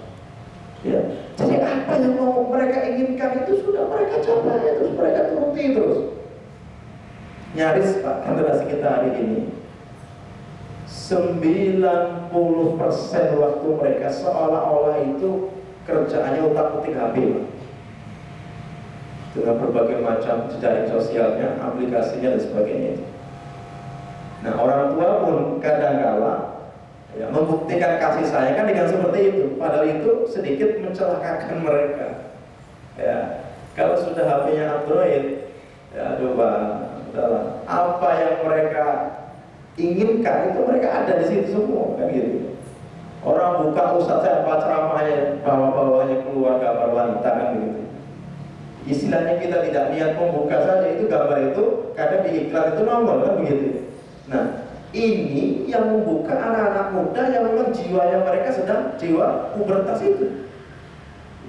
Ya. Jadi apa yang mau mereka inginkan itu sudah mereka capai, terus mereka turuti terus. Nyaris Pak, generasi kita hari ini 90% waktu mereka seolah-olah itu kerjaannya utak-utik HP, dengan berbagai macam jejaring sosialnya, aplikasinya dan sebagainya. Nah, orang tua pun kadang-kala ya, membuktikan kasih sayang kan dengan seperti itu. Padahal itu sedikit mencelakakan mereka. Ya, kalau sudah HP-nya Android, ya aduh Pak, udahlah. Apa yang mereka inginkan itu mereka ada di situ semua, kan gitu. Orang buka ustaz saya apa ceramahnya, bawah-bawahnya keluar gambar wanita, kan gitu. Istilahnya kita tidak niat membuka saja itu gambar itu kadang di iklan itu nongol, kan begitu. Nah, ini yang membuka anak-anak muda yang memang jiwanya mereka sedang jiwa pubertas itu.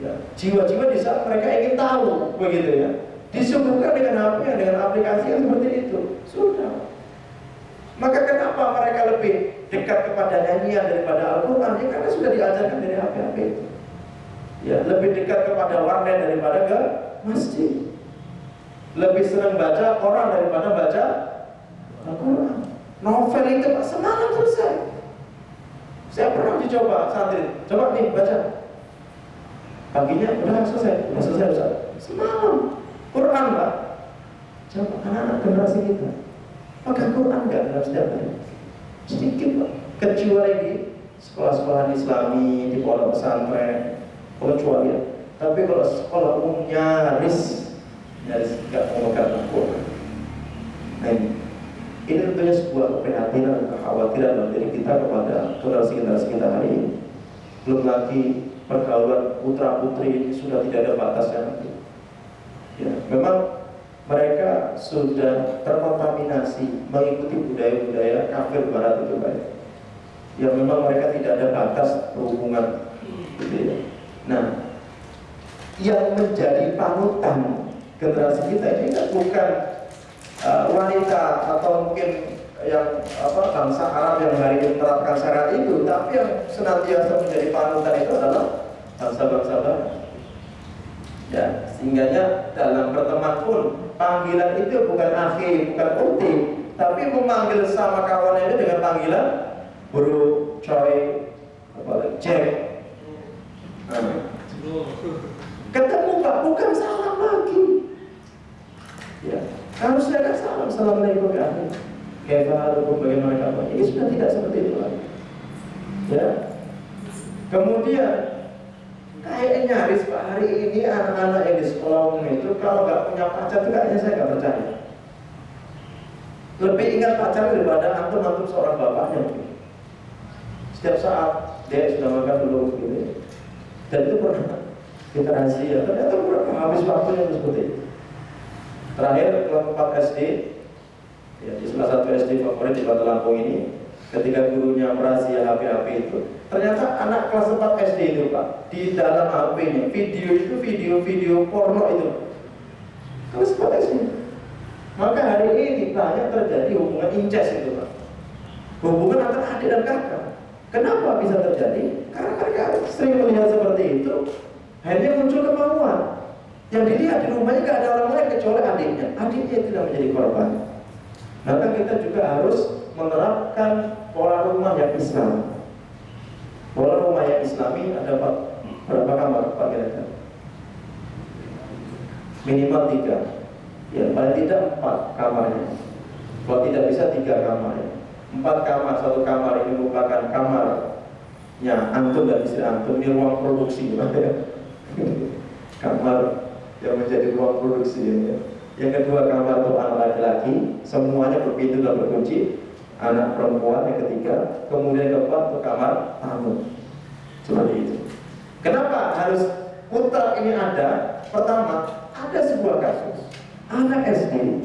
Ya, jiwa-jiwa di saat mereka ingin tahu, begitu ya. Disuguhkan dengan HP, dengan aplikasi yang seperti itu. Sudah. Maka kenapa mereka lebih dekat kepada nyanyian daripada Al-Quran? Ya, karena sudah diajarkan dari HP-HP itu. Ya, lebih dekat kepada warnet daripada ke masjid. Lebih senang baca Quran daripada baca Al-Quran. Novel itu Pak, semalam selesai. Saya pernah dicoba santri, coba nih baca. Paginya udah selesai Ustaz. Semalam Quran Pak. Coba anak-anak generasi kita pakai Quran nggak dalam setiap hari? Sedikit Pak. Kecuali di sekolah-sekolah Islami, di pondok pesantren, kecuali ya. Tapi kalau sekolah umum nyaris nggak memegang Al-Quran. Nah ini tentunya sebuah keprihatinan, kekhawatiran dalam diri kita kepada generasi kita hari ini. Belum lagi pergaulan putra putri sudah tidak ada batasnya lagi. Ya, memang mereka sudah terkontaminasi mengikuti budaya-budaya kafir barat itu baik. Ya memang mereka tidak ada batas berhubungan. Gitu ya. Nah, yang menjadi panutan generasi kita ini kan bukan wanita atau mungkin yang bangsa Arab yang hari ini menerapkan syarat itu, tapi yang senantiasa menjadi panutan itu adalah bangsa-bangsa barat. Ya, sehingganya dalam pertemuan pun panggilan itu bukan akhi, bukan ukti, tapi memanggil sama kawannya itu dengan panggilan bro, coy, Jack. Ketemu Pak, bukan salam lagi. Ya, harusnya kan salam, assalamualaikum ya akhi. Kaifahalukum, bagaimana kabar? Ini sudah tidak seperti itu lagi. Ya. Kemudian kayaknya nyaris Pak hari ini anak-anak yang di sekolah umum itu kalau nggak punya pacar itu kayaknya saya nggak percaya. Lebih ingat pacar daripada antum seorang bapaknya. Setiap saat dia sudah makan belum gitu. Dan itu pernah kita rahasia. Ternyata pernah habis waktunya seperti itu. Terakhir kelas 4 SD, ya, di salah satu SD favorit di Batu Lampung ini, ketika gurunya merazia HP-HP itu, ternyata anak kelas 4 SD itu Pak, di dalam HP-nya video porno itu. Kelas 4 SD. Maka hari ini banyak terjadi hubungan incest itu Pak. Hubungan antara adik dan kakak. Kenapa bisa terjadi? Karena mereka sering melihat seperti itu, akhirnya muncul kemauan. Yang dilihat di rumahnya gak ada orang lain kecuali adiknya. Adiknya tidak menjadi korban. Maka kita juga harus menerapkan pola rumah yang Islam. Pola rumah yang Islami ada berapa kamar Pak kira-kira? Minimal 3. Ya, paling tidak 4 kamarnya. Kalau tidak bisa 3 kamar. 4 kamar, 1 kamar ini merupakan kamarnya antum dan istri antum, ini ruang produksi. Kamar yang menjadi ruang produksi ya. Yang kedua kamar untuk anak laki-laki, semuanya berpintu dan berkunci. Anak perempuan yang ketiga, kemudian keempat untuk kamar tamu. Seperti itu. Kenapa harus putar ini ada? Pertama, ada sebuah kasus anak SD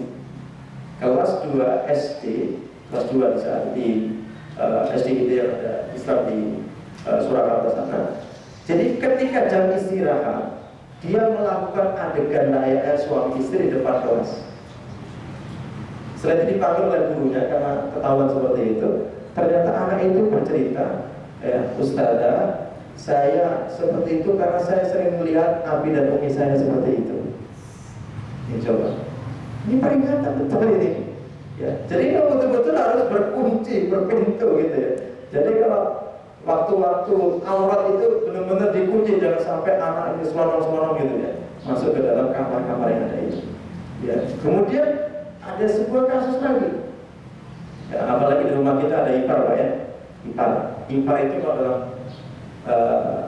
kelas 2 SD, kelas 2 di saat di SD itu yang ada Islam di Surakarta sana. Jadi ketika jam istirahat, dia melakukan adegan layaknya suami istri di depan kelas. Setelah itu dipanggil oleh gurunya karena ketahuan seperti itu. Ternyata anak itu bercerita, ya, Ustazah, saya seperti itu karena saya sering melihat abi dan umi saya seperti itu. Ini coba, ini peringatan betul ini. Ya, jadi kalau betul-betul harus berkunci, berpintu gitu ya. Jadi kalau waktu-waktu aurat itu benar-benar dikunci, jangan sampai anak ini selonong-selonong gitu ya, masuk ke dalam kamar-kamar yang ada itu. Ya, kemudian ada sebuah kasus lagi. Ya, apalagi di rumah kita ada ipar, Pak ya. Ipar itu kalau dalam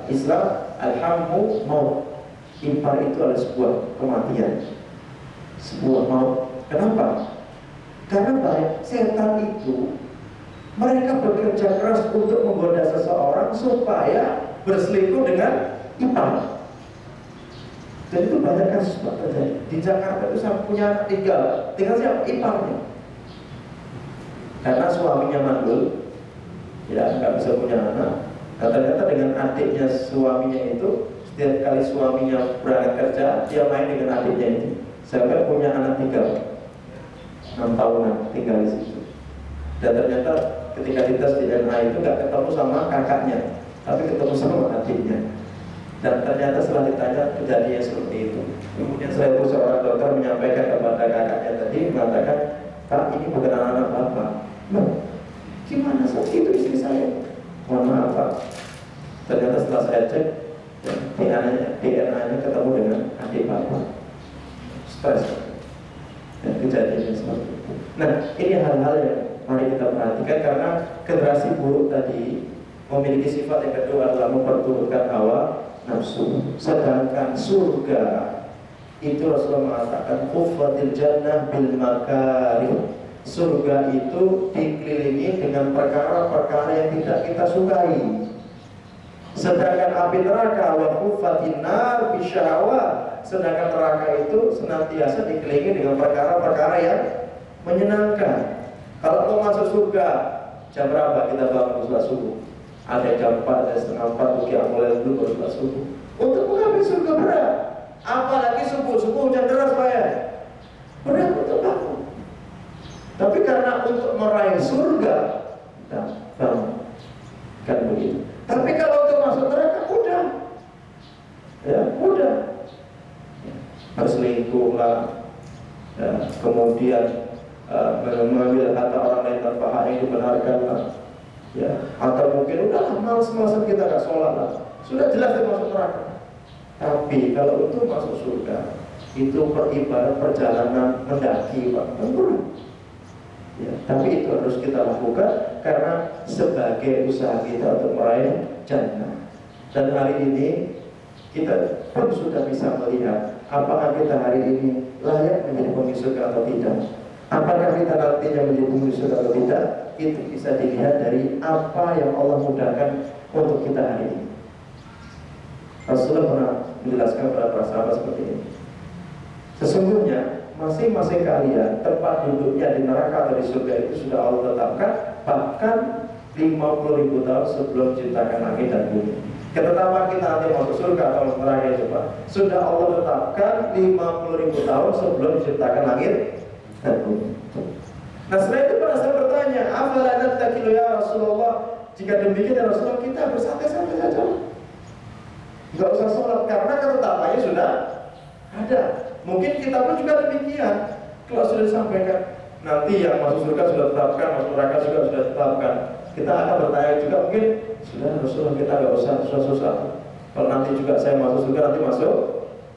Islam alhammu maut. Ipar itu adalah sebuah kematian, sebuah maut. Kenapa? Karena banyak setan itu mereka bekerja keras untuk menggoda seseorang supaya berselingkuh dengan ipar. Dan itu banyak kasus terjadi. Di Jakarta itu saya punya anak tinggal siapa? Iparnya. Karena suaminya mandul, ya nggak bisa punya anak. Nah, ternyata dengan adiknya suaminya itu, setiap kali suaminya berangkat kerja, dia main dengan adiknya itu. Sampai punya anak 6 tahunan tinggal di situ. Dan ternyata ketika dites di DNA itu nggak ketemu sama kakaknya, tapi ketemu sama adiknya. Dan ternyata setelah ditanya kejadian seperti itu. Kemudian setelah itu seorang dokter menyampaikan kepada kakaknya tadi, mengatakan, Pak, ini bukan anak Bapak. Nah, gimana sih itu istri saya? Mohon maaf Pak. Ternyata setelah saya cek, DNA-nya ketemu dengan adik Bapak. Stres. Dan kejadiannya seperti itu. Nah, ini hal-hal yang mari kita perhatikan karena generasi buruk tadi memiliki sifat yang kedua adalah memperturutkan hawa nafsu. Sedangkan surga itu Rasulullah mengatakan khuffatil jannah bil makarih. Surga itu dikelilingi dengan perkara-perkara yang tidak kita sukai. Sedangkan api neraka wa khuffatin nar bisyahawat. Sedangkan neraka itu senantiasa dikelilingi dengan perkara-perkara yang menyenangkan. Kalau mau masuk surga, jam berapa kita bangun sholat subuh? Ada jam 4, ada setengah 4, mungkin mulai dulu baru sholat subuh. Untuk mengambil surga berat. Apalagi subuh hujan deras Pak ya. Berat untuk bangun. Tapi karena untuk meraih surga, kita bangun. Kan begitu. Tapi kalau untuk masuk neraka mudah. Ya, mudah. Berselingkuhlah. Ya, kemudian mengambil harta orang lain tanpa hak yang dibenarkan lah. Ya, atau mungkin udah malas-malasan kita gak sholat lah. Sudah jelas dia masuk neraka. Tapi kalau untuk masuk surga, itu beribarat perjalanan mendaki Pak. Ya, tapi itu harus kita lakukan karena sebagai usaha kita untuk meraih jannah. Dan hari ini kita pun sudah bisa melihat apakah kita hari ini layak menjadi penghuni surga atau tidak. Apakah kita nantinya menjadi penghuni surga atau tidak, itu bisa dilihat dari apa yang Allah mudahkan untuk kita hari ini. Rasulullah pernah menjelaskan kepada para sahabat seperti ini. Sesungguhnya masing-masing kalian tempat duduknya di neraka atau di surga itu sudah Allah tetapkan, bahkan 50.000 tahun sebelum ciptakan langit dan bumi. Ketetapan kita nanti masuk surga atau masuk neraka itu Pak, sudah Allah tetapkan 50.000 tahun sebelum ciptakan langit dan bumi. Nah setelah itu pada saya bertanya, afala nattaqilu ya Rasulullah? Jika demikian ya Rasulullah, kita bersantai-santai saja, nggak usah sholat karena ketetapannya sudah ada. Mungkin kita pun juga demikian. Kalau sudah disampaikan nanti yang masuk surga sudah tetapkan, masuk neraka juga sudah tetapkan, kita akan bertanya juga mungkin sudah Rasulullah, kita nggak usah susah-susah. Kalau nanti juga saya masuk surga, nanti masuk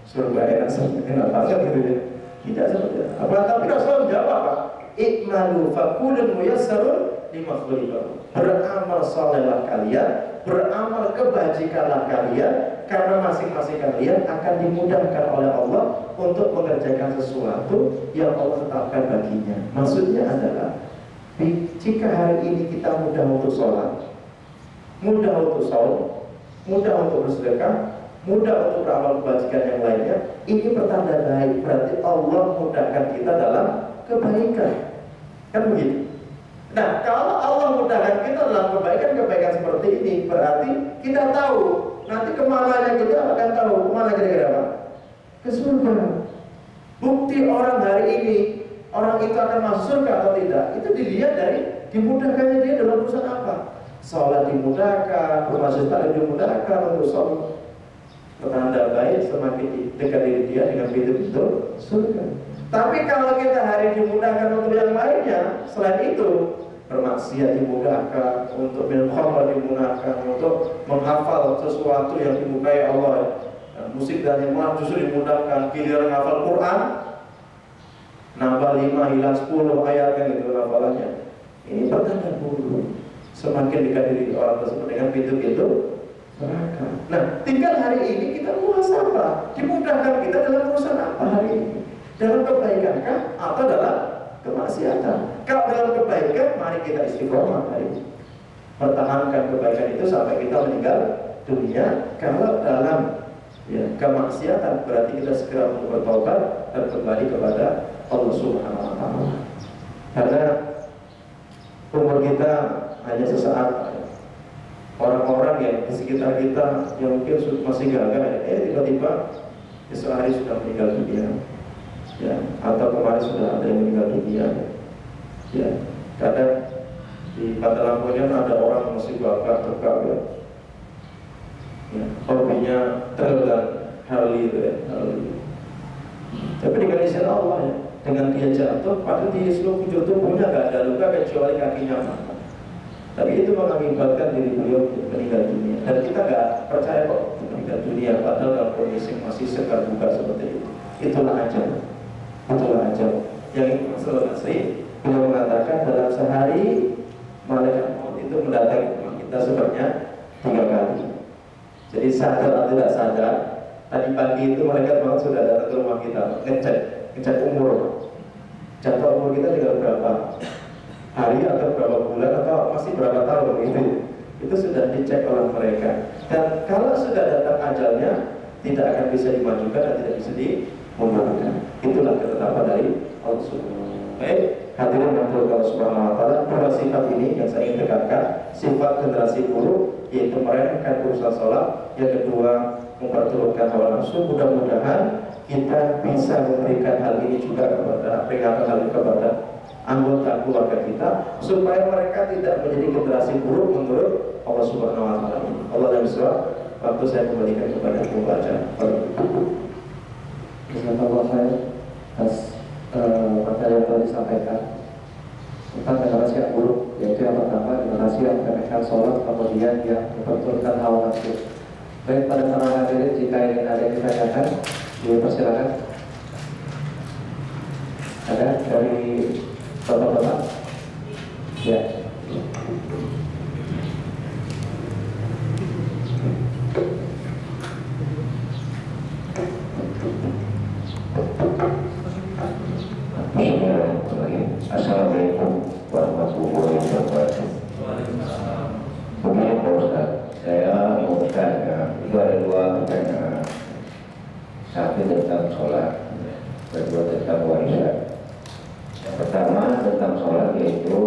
surga enak banget gitu ya. Tidak seperti itu. Tapi Rasulullah jawab apa? Ikmalu fakulun muyassarun lima khuliqahu. Beramal salehlah kalian, beramal kebajikanlah kalian, karena masing-masing kalian akan dimudahkan oleh Allah untuk mengerjakan sesuatu yang Allah tetapkan baginya. Maksudnya adalah jika hari ini kita mudah untuk sholat, mudah untuk saum, mudah untuk bersedekah, mudah untuk beramal kebajikan yang lainnya, ini pertanda baik, berarti Allah mudahkan kita dalam kebaikan. Kan begitu? Nah, kalau Allah mudahkan kita dalam kebaikan-kebaikan seperti ini, berarti kita tahu nanti kemananya kita akan tahu kemana kira-kira Pak? Ke surga. Bukti orang hari ini, orang itu akan masuk surga atau tidak, itu dilihat dari dimudahkannya dia dalam urusan apa. Sholat dimudahkan, bermasjid taklim dimudahkan, untuk sholat petanda baik semakin dekat diri dia dengan pintu-pintu surga. Tapi kalau kita hari dimudahkan untuk yang lainnya, selain itu bermaksiat dimudahkan, untuk minum khamr dimudahkan, untuk menghafal sesuatu yang dimukai Allah, musik dan yang justru dimudahkan, giliran hafal Quran nambah 5 hilang 10 ayat kan itu hafalannya. Ini pertanda buruk. Semakin dekat diri orang tersebut dengan pintu-pintu neraka. Nah, tinggal hari ini kita muhasabah, dimudahkan kita dalam urusan apa hari ini? Dalam kebaikan kah atau dalam kemaksiatan? Kalau dalam kebaikan, mari kita istiqomah hari ini. Pertahankan kebaikan itu sampai kita meninggal dunia. Kalau dalam kemaksiatan, berarti kita segera untuk bertobat dan kembali kepada Allah Subhanahu wa Ta'ala. Karena umur kita hanya sesaat. Orang-orang yang di sekitar kita yang mungkin masih gagah, tiba-tiba esok hari sudah meninggal dunia. Ya, atau kemarin sudah ada yang meninggal dunia. Ya, kadang di Pantai Lampunya ada orang masih gagah tegak ya. Ya, hobinya terlalu Harley itu ya, Harley. Tapi dengan izin Allah ya, dengan dia jatuh, padahal di seluruh tubuhnya gak ada luka kecuali kakinya patah. Tapi itu mengakibatkan diri beliau meninggal dunia. Dan kita gak percaya kok meninggal dunia, padahal dalam kondisi masih segar buka seperti itu. Itulah aja. Itulah aja. Yang itu masalah asli, beliau mengatakan dalam sehari malaikat maut itu mendatangi rumah kita sebanyak 3 kali. Jadi sadar atau tidak sadar, tadi pagi itu malaikat maut sudah datang ke rumah kita, ngecek umur. Jatuh umur kita tinggal berapa hari atau berapa bulan atau masih berapa tahun gitu. Itu sudah dicek oleh mereka. Dan kalau sudah datang ajalnya, tidak akan bisa dimajukan dan tidak bisa dimundurkan. Itulah ketetapan dari Allah Subhanahu wa Ta'ala. Baik, hadirin yang Allah Subhanahu wa Ta'ala, dua sifat ini yang saya ingin tekankan. Sifat generasi buruk, yaitu meremehkan urusan sholat. Yang kedua, memperturutkan hawa nafsu. Mudah-mudahan kita bisa memberikan hal ini juga kepada peringatan hal ini kepada anggota keluarga kita, supaya mereka tidak menjadi generasi buruk menurut Allah Subhanahu wa Ta'ala. Allah yang besar, waktu saya kembalikan kepada pembaca. Jazakallah khair atas materi yang telah disampaikan tentang generasi yang buruk, yaitu yang pertama generasi yang meremehkan sholat, kemudian yang memperturutkan hawa nafsu. Baik, pada para hadirin, jika ingin ada yang ditanyakan, dipersilakan. Ada dari bapak-bapak? Ya. Assalamualaikum warahmatullahi wabarakatuh. Begini Pak Ustaz, saya mau bertanya. Itu ada 2 pertanyaan. Satu tentang sholat, kedua tentang warisan. Yang pertama tentang sholat, yaitu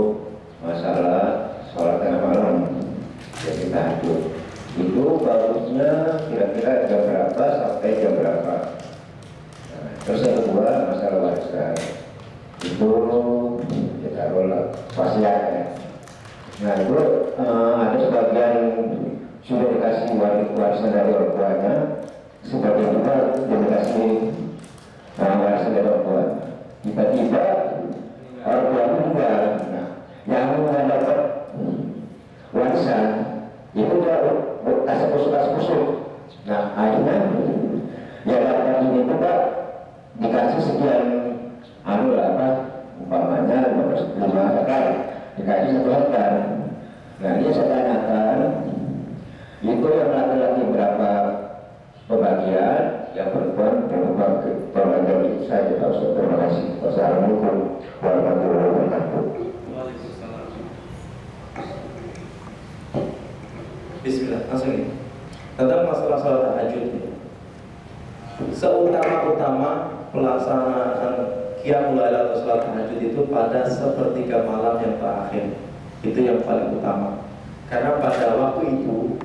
masalah sholat tengah malam, jadi tahajud. Itu bagusnya kira-kira jam berapa sampai jam berapa? Nah, terus yang kedua masalah warisan. Itu kita taruhlah wasiatnya. Nah itu ada sebagian sudah dikasih warisan dari orang tuanya, sebagian juga dikasih warisan dari orang tuanya. Tiba-tiba orang tuanya juga, nah, yang mendapat warisan itu dia kasih kusuk-kusuk. Nah akhirnya ya dapat ini juga dikasih sekian umpamanya 5 hektar dikasih 1 hektar. Nah ini saya tanyakan, itu yang laki-laki berapa pembagian, yang perempuan berapa pembagian? Saya tidak usah. Terima kasih. Wassalamualaikum warahmatullahi wabarakatuh. Bismillah, langsung ini tentang masalah sholat tahajud. seutama-utama pelaksanaan qiyamul lail atau salat tahajud itu pada sepertiga malam yang terakhir. Itu yang paling utama. Karena pada waktu itu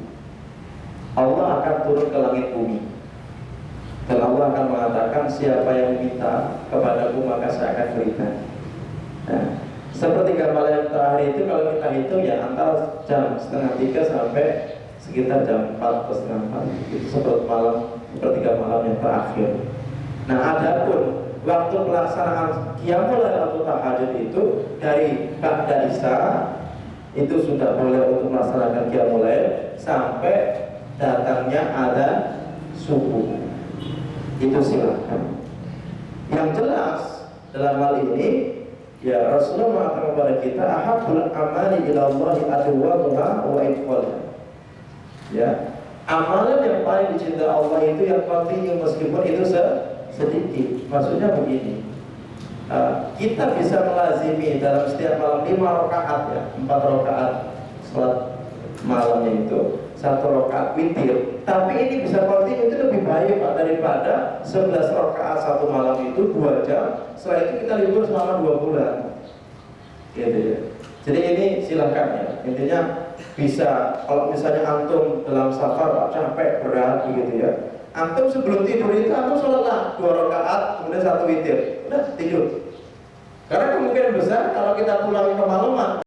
Allah akan turun ke langit bumi. Dan Allah akan mengatakan, siapa yang meminta kepadaku maka saya akan berikan. Nah, sepertiga malam yang terakhir itu kalau kita hitung ya antara jam 2:30 sampai sekitar jam 4 atau setengah 4. Itu sepertiga malam yang terakhir. Nah, adapun waktu pelaksanaan qiyamul lail atau tahajud itu dari ba'da isya itu sudah boleh untuk melaksanakan qiyamul lail sampai datangnya adzan subuh. Itu silakan. Yang jelas dalam hal ini ya Rasulullah mengatakan kepada kita, ahabbul amali ila Allah adwamuha wa iqalha. Ya, amalan yang paling dicintai Allah itu yang kontinu meskipun itu sedikit. Maksudnya begini, kita bisa melazimi dalam setiap malam 5 rakaat ya, 4 rakaat salat malamnya itu, 1 rakaat witir. Tapi ini bisa kontinu, itu lebih baik Pak daripada 11 rakaat 1 malam itu 2 jam. Setelah itu kita libur selama 2 bulan. Gitu ya. Jadi ini silakan ya. Intinya bisa, kalau misalnya antum dalam safar Pak capek berat gitu ya. Antum sebelum tidur itu antum sholatlah 2 rakaat kemudian 1 witir. Udah tidur. Karena kemungkinan besar kalau kita pulang kemalaman